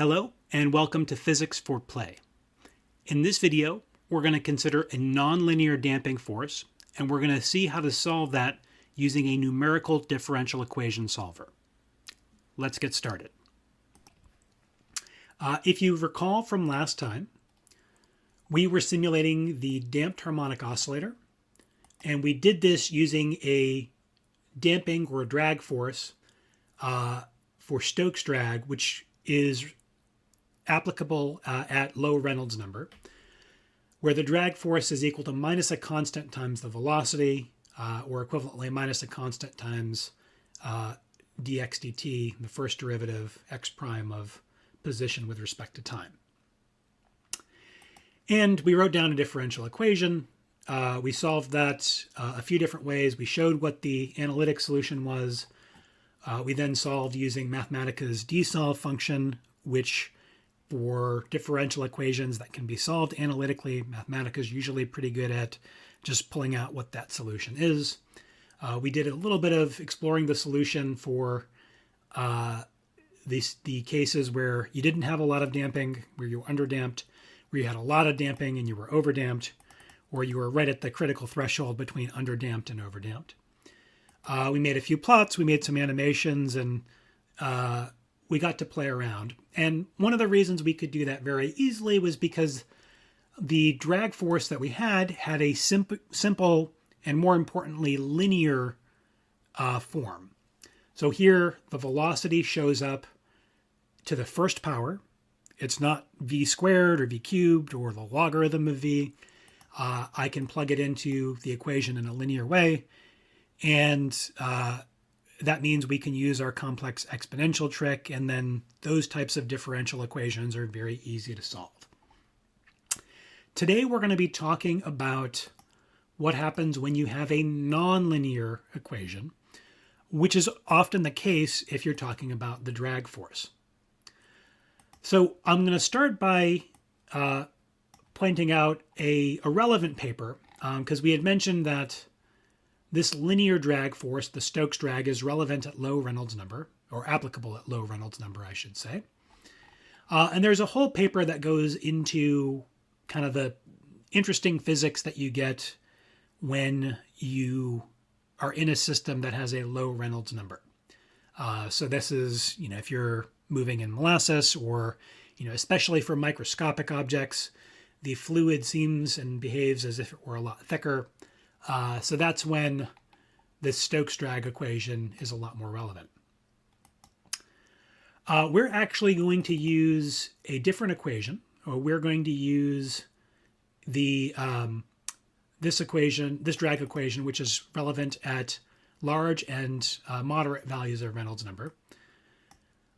Hello and welcome to Physics for Play. In this video, we're going to consider a nonlinear damping force, and we're going to see how to solve that using a numerical differential equation solver. Let's get started. If you recall from last time, we were simulating the damped harmonic oscillator, and we did this using a damping or drag force for Stokes drag, which is applicable at low Reynolds number, where the drag force is equal to minus a constant times the velocity, or equivalently minus a constant times dx dt, the first derivative x prime of position with respect to time. And we wrote down a differential equation. We solved that a few different ways. We showed what the analytic solution was. We then solved using Mathematica's NDSolve function, which for differential equations that can be solved analytically, Mathematica is usually pretty good at just pulling out what that solution is. We did a little bit of exploring the solution for the cases where you didn't have a lot of damping, where you were underdamped, where you had a lot of damping and you were overdamped, or you were right at the critical threshold between underdamped and overdamped. We made a few plots, we made some animations, and we got to play around. And one of the reasons we could do that very easily was because the drag force that we had a simple and, more importantly, linear form. So here the velocity shows up to the first power. It's not v squared or v cubed or the logarithm of v. I can plug it into the equation in a linear way, and that means we can use our complex exponential trick, and then those types of differential equations are very easy to solve. Today we're going to be talking about what happens when you have a nonlinear equation, which is often the case if you're talking about the drag force. So I'm going to start by pointing out a relevant paper, because we had mentioned that this linear drag force, the Stokes drag, is relevant at low Reynolds number, or applicable at low Reynolds number, I should say. And there's a whole paper that goes into kind of the interesting physics that you get when you are in a system that has a low Reynolds number. So this is, if you're moving in molasses, or, especially for microscopic objects, the fluid seems and behaves as if it were a lot thicker. So that's when this Stokes drag equation is a lot more relevant. We're actually going to use a different equation, or we're going to use the this drag equation, which is relevant at large and moderate values of Reynolds number.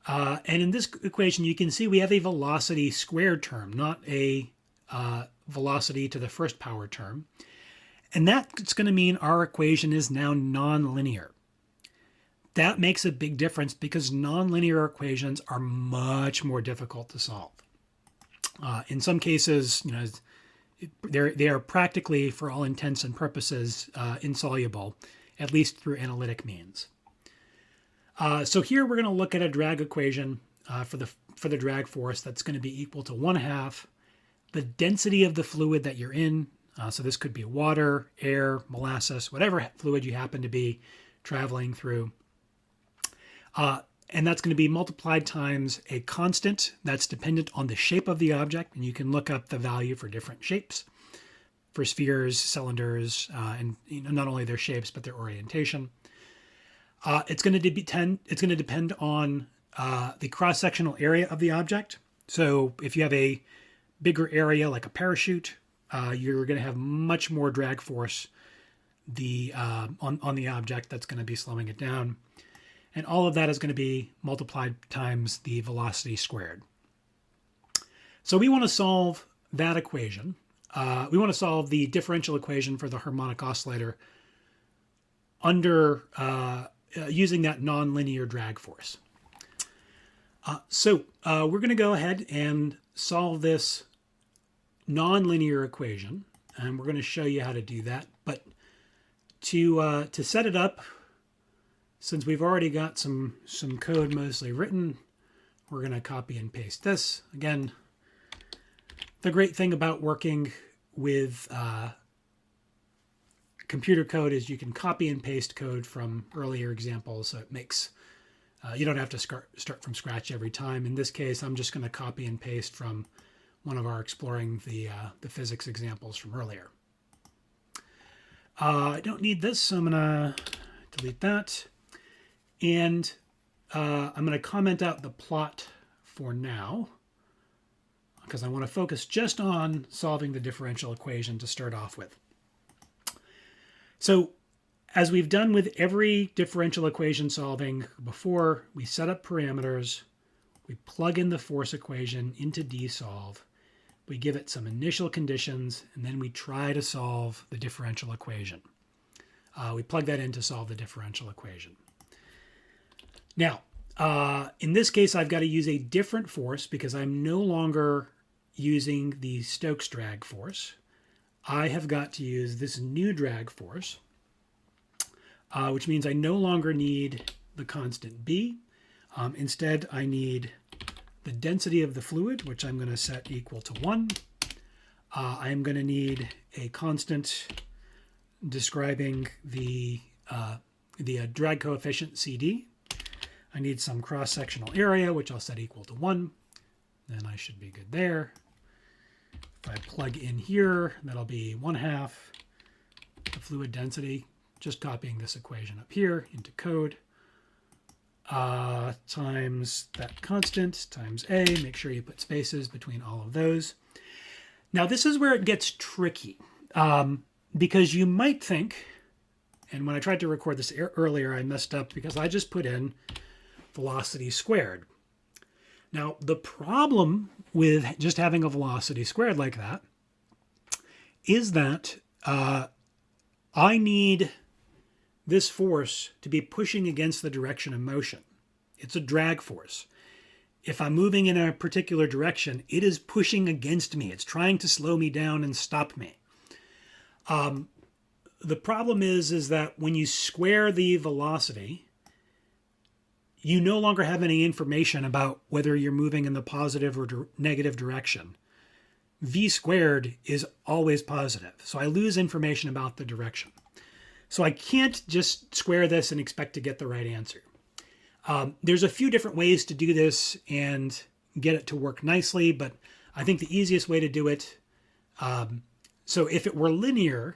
And in this equation, you can see we have a velocity squared term, not a velocity to the first power term. And that's going to mean our equation is now nonlinear. That makes a big difference because nonlinear equations are much more difficult to solve. In some cases, they are practically, for all intents and purposes, insoluble, at least through analytic means. So here we're going to look at a drag equation for the drag force that's going to be equal to 1/2 the density of the fluid that you're in. So this could be water, air, molasses, whatever fluid you happen to be traveling through. And that's going to be multiplied times a constant that's dependent on the shape of the object. And you can look up the value for different shapes, for spheres, cylinders, and not only their shapes, but their orientation. It's going to depend on the cross-sectional area of the object. So if you have a bigger area like a parachute, you're going to have much more drag force on the object that's going to be slowing it down. And all of that is going to be multiplied times the velocity squared. So we want to solve that equation. We want to solve the differential equation for the harmonic oscillator under using that nonlinear drag force. So we're going to go ahead and solve this nonlinear equation, and we're going to show you how to do that. But to set it up, since we've already got some code mostly written, we're going to copy and paste this. Again, the great thing about working with computer code is you can copy and paste code from earlier examples, so it makes you don't have to start from scratch every time. In this case, I'm just going to copy and paste from one of our exploring the physics examples from earlier. I don't need this, so I'm going to delete that. And I'm going to comment out the plot for now, because I want to focus just on solving the differential equation to start off with. So as we've done with every differential equation solving before, we set up parameters, we plug in the force equation into NDSolve, we give it some initial conditions, and then we try to solve the differential equation. We plug that in to solve the differential equation. Now, in this case, I've got to use a different force because I'm no longer using the Stokes drag force. I have got to use this new drag force, which means I no longer need the constant B. Instead, I need the density of the fluid, which I'm going to set equal to 1. I'm going to need a constant describing the drag coefficient CD. I need some cross-sectional area, which I'll set equal to 1. Then I should be good there. If I plug in here, that'll be 1/2 the fluid density, just copying this equation up here into code, times that constant times A. Make sure you put spaces between all of those. Now, this is where it gets tricky, because you might think, and when I tried to record this earlier, I messed up because I just put in velocity squared. Now, the problem with just having a velocity squared like that is that I need this force to be pushing against the direction of motion. It's a drag force. If I'm moving in a particular direction, it is pushing against me. It's trying to slow me down and stop me. The problem is that when you square the velocity, you no longer have any information about whether you're moving in the positive or negative direction. V squared is always positive, so I lose information about the direction. So I can't just square this and expect to get the right answer. There's a few different ways to do this and get it to work nicely, but I think the easiest way to do it, so if it were linear,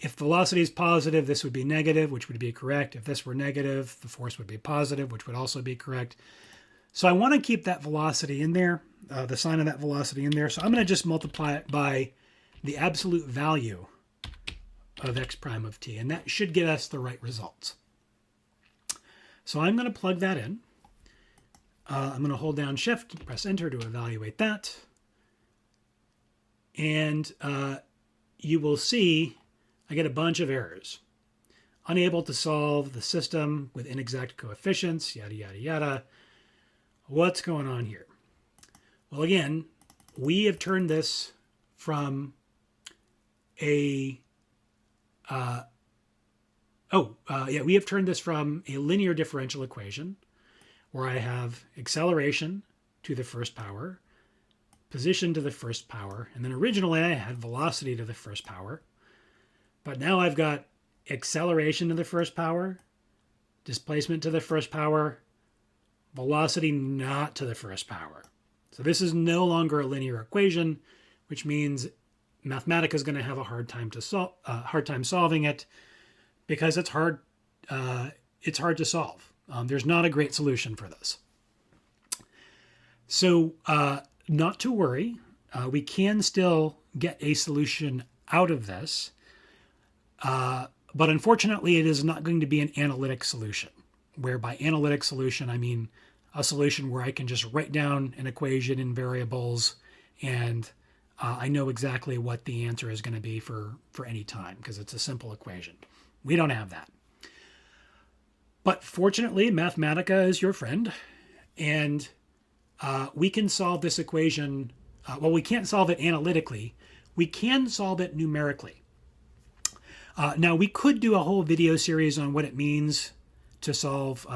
if velocity is positive, this would be negative, which would be correct. If this were negative, the force would be positive, which would also be correct. So I want to keep that velocity in there, the sign of that velocity in there. So I'm going to just multiply it by the absolute value of x prime of t, and that should get us the right results. So I'm going to plug that in. I'm going to hold down Shift and press Enter to evaluate that. And you will see I get a bunch of errors. Unable to solve the system with inexact coefficients, yada, yada, yada. What's going on here? Well, again, we have turned this from we have turned this from a linear differential equation where I have acceleration to the first power, position to the first power, and then originally I had velocity to the first power. But now I've got acceleration to the first power, displacement to the first power, velocity not to the first power. So this is no longer a linear equation, which means Mathematica is going to have a hard time solving it because it's hard to solve. There's not a great solution for this. So not to worry, we can still get a solution out of this. But unfortunately, it is not going to be an analytic solution, where by analytic solution, I mean a solution where I can just write down an equation in variables and I know exactly what the answer is going to be for any time because it's a simple equation. We don't have that. But fortunately, Mathematica is your friend, and we can solve this equation. Well, we can't solve it analytically. We can solve it numerically. Now, we could do a whole video series on what it means to solve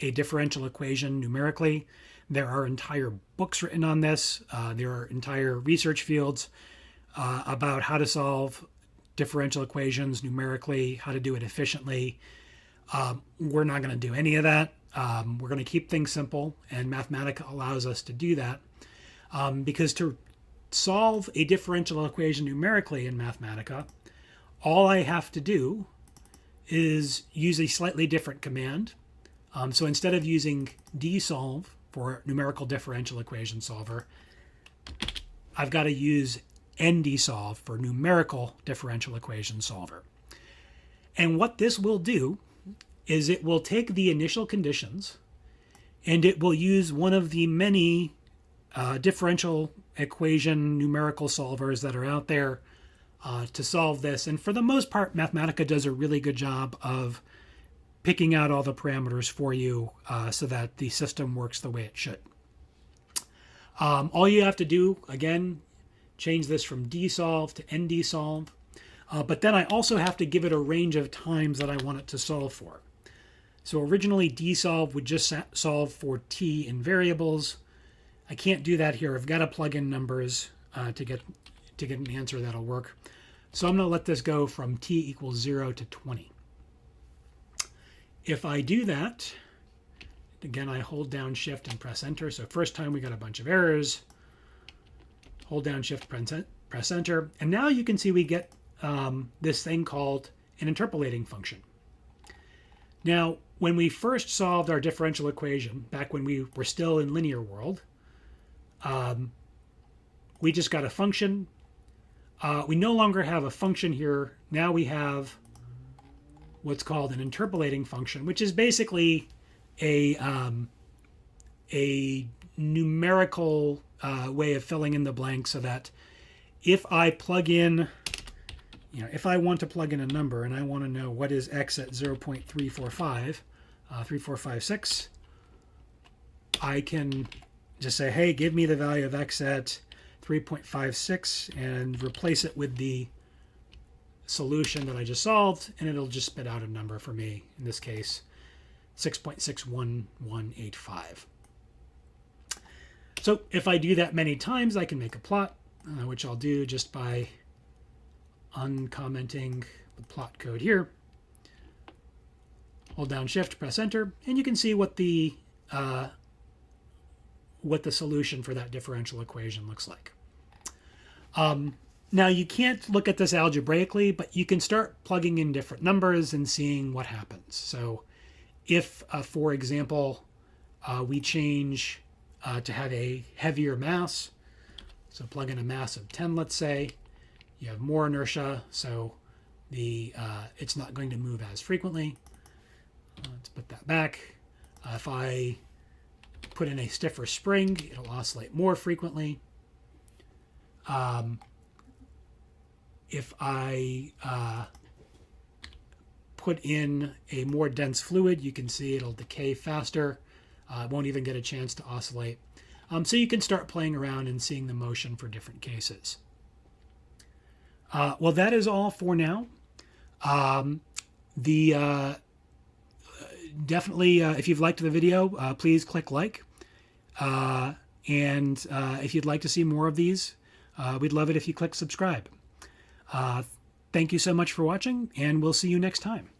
a differential equation numerically. There are entire books written on this. There are entire research fields about how to solve differential equations numerically, how to do it efficiently. We're not going to do any of that. We're going to keep things simple, and Mathematica allows us to do that. Because to solve a differential equation numerically in Mathematica, all I have to do is use a slightly different command. So instead of using NDSolve for numerical differential equation solver, I've got to use NDSolve for numerical differential equation solver. And what this will do is it will take the initial conditions and it will use one of the many differential equation numerical solvers that are out there to solve this. And for the most part, Mathematica does a really good job of picking out all the parameters for you so that the system works the way it should. All you have to do, again, change this from NDSolve to NDSolve. But then I also have to give it a range of times that I want it to solve for. So originally NDSolve would just solve for t in variables. I can't do that here. I've got to plug in numbers to get an answer that'll work. So I'm going to let this go from t equals 0 to 20. If I do that, again, I hold down Shift and press Enter. So first time we got a bunch of errors. Hold down Shift, press Enter. And now you can see we get this thing called an interpolating function. Now, when we first solved our differential equation, back when we were still in linear world, we just got a function. We no longer have a function here. Now we have what's called an interpolating function, which is basically a numerical way of filling in the blanks, so that if I plug in, if I want to plug in a number and I want to know what is x at 0.345, 3456, I can just say, hey, give me the value of x at 3.56 and replace it with the solution that I just solved, and it'll just spit out a number for me, in this case 6.61185. So if I do that many times, I can make a plot, which I'll do just by uncommenting the plot code here. Hold down Shift, press Enter, and you can see what the solution for that differential equation looks like. Now you can't look at this algebraically, but you can start plugging in different numbers and seeing what happens. So if, for example, we change to have a heavier mass, so plug in a mass of 10, let's say, you have more inertia, so it's not going to move as frequently. Let's put that back. If I put in a stiffer spring, it'll oscillate more frequently. If I put in a more dense fluid, you can see it'll decay faster. It won't even get a chance to oscillate. So you can start playing around and seeing the motion for different cases. Well, that is all for now. Definitely, if you've liked the video, please click like. And if you'd like to see more of these, we'd love it if you click subscribe. Thank you so much for watching, and we'll see you next time.